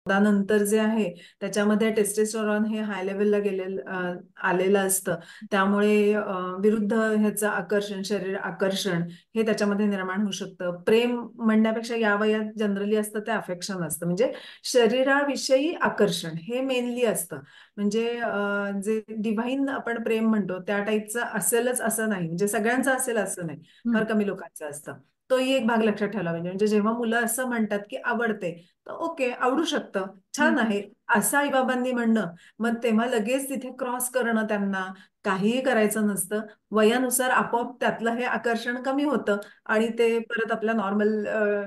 नंतर जे आहे त्याच्यामध्ये टेस्टेस्टेरॉन हे हाय लेवलला आलेलं असतं. त्यामुळे विरुद्ध ह्याचं आकर्षण, शरीर आकर्षण हे त्याच्यामध्ये निर्माण होऊ शकतं. प्रेम म्हणण्यापेक्षा या वयात जनरली असतं ते अफेक्शन असतं, म्हणजे शरीराविषयी आकर्षण हे मेनली असतं. म्हणजे जे डिव्हाइन आपण प्रेम म्हणतो त्या टाईपचं असेलच असं नाही, म्हणजे सगळ्यांचं असेल असं नाही, फार हम्म. कमी लोकांचं असतं. तोही एक भाग लक्षात ठेवला पाहिजे. म्हणजे जेव्हा मुलं असं म्हणतात की आवडते, तर ओके, आवडू शकतं, हम्म. छान आहे असं आईबाबांनी म्हणणं, मग तेव्हा लगेच तिथे क्रॉस करणं, त्यांना काहीही करायचं नसतं. वयानुसार आपोआप त्यातलं हे आकर्षण कमी होतं आणि ते परत आपल्या नॉर्मल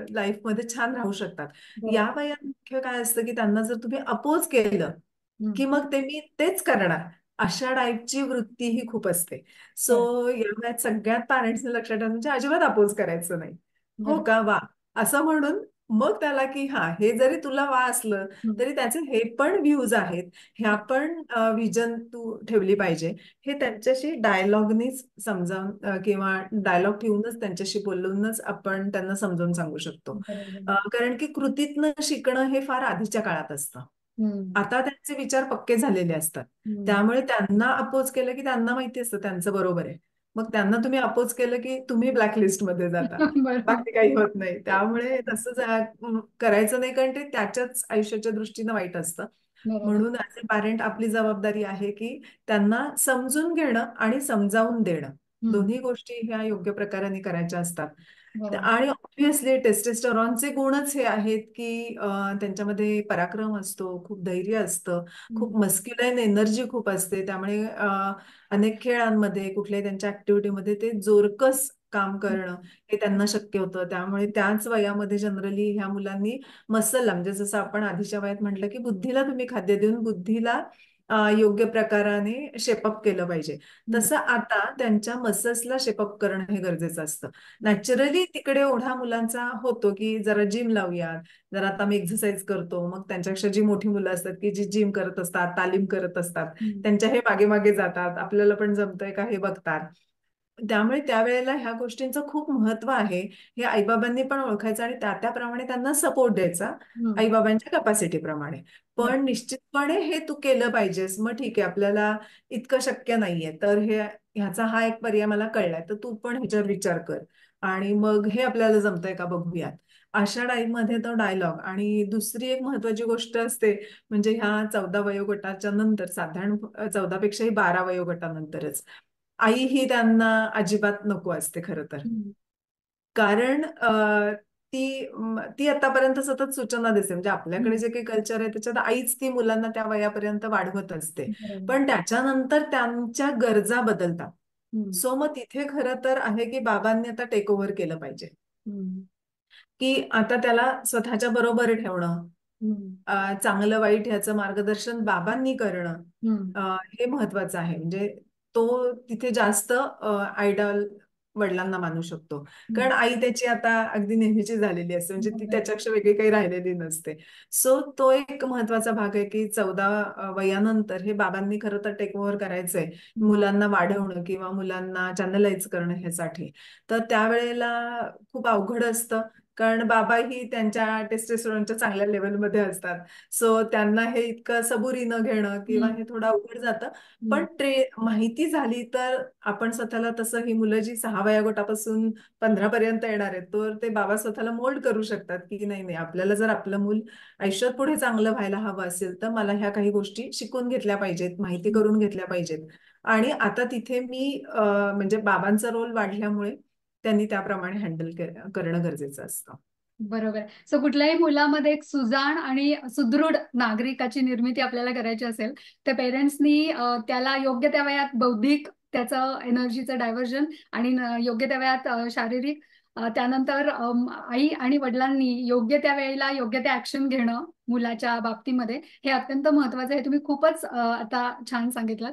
लाईफमध्ये छान राहू शकतात. बरोबर. या वयात मुख्य काय असतं की त्यांना जर तुम्ही अपोज केलं हम्म. की मग ते मी तेच करणार, अशा टाईपची वृत्ती ही खूप असते. सो बरोबर. या वयात सगळ्यात पॅरेंट्सने लक्षात ठेवायचं म्हणजे अजिबात अपोज करायचं नाही. हो बरोबर. का, वा, असं म्हणून मग त्याला की हा, हे जरी तुला वा असलं हम्म. तरी त्याचे हे पण व्ह्यूज आहेत, ह्या पण विजन तू ठेवली पाहिजे, हे त्यांच्याशी डायलॉगनीच समजावून किंवा डायलॉग ठेवूनच त्यांच्याशी बोलूनच आपण त्यांना समजावून सांगू शकतो. बरोबर. कारण की कृतीतनं शिकणं हे फार आधीच्या काळात असतं. हम्म. आता त्यांचे विचार पक्के झालेले असतात. हम्म. त्यामुळे त्यांना अपोज केलं की त्यांना माहिती असतं त्यांचं बरोबर आहे. मग त्यांना तुम्ही अपोज केलं की तुम्ही ब्लॅकलिस्टमध्ये जाता, बरोबर. बाकी काही होत नाही. त्यामुळे तसं करायचं नाही, कारण ते त्याच्याच आयुष्याच्या दृष्टीनं वाईट असतं. बरोबर. म्हणून ऍज अ पॅरेंट आपली जबाबदारी आहे की त्यांना समजून घेणं आणि समजावून देणं, हम्म. दोन्ही गोष्टी ह्या योग्य प्रकाराने करायच्या असतात. बरोबर. आणि ऑब्व्हियसली टेस्टेस्टरॉनचे गुणच हे आहेत की त्यांच्यामध्ये पराक्रम असतो, खूप धैर्य असतं, हम्म. खूप मस्क्युलाईन एनर्जी खूप असते. त्यामुळे अनेक खेळांमध्ये, कुठल्याही त्यांच्या ऍक्टिव्हिटीमध्ये ते जोरकस काम करणं हे त्यांना शक्य होतं. त्यामुळे त्याच वयामध्ये जनरली ह्या मुलांनी मसलला, म्हणजे जसं आपण आधीच्या वयात म्हटलं की बुद्धीला तुम्ही खाद्य देऊन बुद्धीला योग्य प्रकाराने शेपअप केलं पाहिजे, हम्म. तसं आता त्यांच्या मसल्सला शेपअप करणं हे गरजेचं असतं. नॅचरली तिकडे ओढा मुलांचा होतो की जरा जिम लावूयात, जरा आता मी एक्सरसाइज करतो. मग त्यांच्यापेक्षा जी मोठी मुलं असतात की जी जिम करत असतात, तालीम करत असतात, हम्म. त्यांच्या हे मागे मागे जातात, आपल्याला पण जमतंय का हे बघतात. त्यामुळे त्यावेळेला ह्या गोष्टींचं खूप महत्व आहे, हे आईबाबांनी पण ओळखायचं आणि त्याप्रमाणे त्यांना सपोर्ट द्यायचा, हम्म. आईबाबांच्या कॅपॅसिटीप्रमाणे. बरोबर. पण निश्चितपणे हे तू केलं पाहिजेस. मग ठीक आहे, आपल्याला इतकं शक्य नाहीये, तर ह्याचा हा एक पर्याय मला कळलाय, तर तू पण ह्याच्यावर विचार कर आणि मग हे आपल्याला जमतंय का बघूयात. अशा टाईपमध्ये तो डायलॉग. आणि दुसरी एक महत्वाची गोष्ट असते, म्हणजे ह्या 14 वयोगटाच्या नंतर, साधारण 14 पेक्षाही 12 वयोगटानंतरच आई ही त्यांना अजिबात नको असते खरं तर. हम्म. कारण ती आतापर्यंत सतत सूचना देते, म्हणजे आपल्याकडे हम्म. जे काही कल्चर आहे त्याच्यात आईच ती मुलांना त्या वयापर्यंत वाढवत असते. बरोबर. पण त्याच्यानंतर त्यांच्या गरजा बदलतात. हम्म. सो मग तिथे खरं तर आहे की बाबांनी आता टेक ओव्हर केलं पाहिजे, हम्म. की आता त्याला स्वतःच्या बरोबर ठेवणं, हम्म. चांगलं वाईट ह्याचं मार्गदर्शन बाबांनी करणं, हम्म. हे महत्वाचं आहे. म्हणजे तो तिथे जास्त आयडॉल वडिलांना मानू शकतो. कारण हम्म. आई त्याची आता अगदी नेहमीची झालेली असते, म्हणजे ती बरोबर. त्याच्यापेक्षा वेगळी काही राहिलेली नसते. सो तो एक महत्वाचा भाग आहे की 14 वयानंतर हे बाबांनी खरं तर टेक ओव्हर करायचंय, हा. मुलांना वाढवणं किंवा मुलांना चॅनलाइज करणं ह्यासाठी. तर त्यावेळेला खूप अवघड असतं, कारण बाबाही त्यांच्या टेस्टोस्टेरोनच्या चांगल्या लेवलमध्ये असतात. सो त्यांना हे इतकं सबुरीनं घेणं किंवा हम्म. हे थोडं अवघड जातं. हम्म. पण माहिती झाली तर आपण स्वतःला, तसं ही मुलं जी 6 वयोगटापासून 15 पर्यंत येणार आहेत, तर ते बाबा स्वतःला मोल्ड करू शकतात की नाही नाही, आपल्याला जर आपलं मूल आयुष्यात पुढे चांगलं व्हायला हवं असेल तर मला ह्या काही गोष्टी शिकून घेतल्या पाहिजेत, माहिती हम्म. करून घेतल्या पाहिजेत. आणि आता तिथे मी म्हणजे बाबांचा रोल वाढल्यामुळे त्यांनी त्याप्रमाणे हँडल करणं गरजेचं असतं. बरोबर. सो कुठल्याही मुलामध्ये एक सुजाण आणि सुदृढ नागरिकाची निर्मिती आपल्याला करायची असेल, तर पेरेंट्सनी त्याला योग्य त्या वयात बौद्धिक त्याचं एनर्जीचं डायव्हर्जन आणि योग्य त्या वयात शारीरिक, त्यानंतर आई आणि वडिलांनी योग्य त्या वेळेला योग्य त्या ऍक्शन घेणं मुलाच्या बाबतीमध्ये हे अत्यंत महत्वाचं आहे. तुम्ही खूपच आता छान सांगितलं.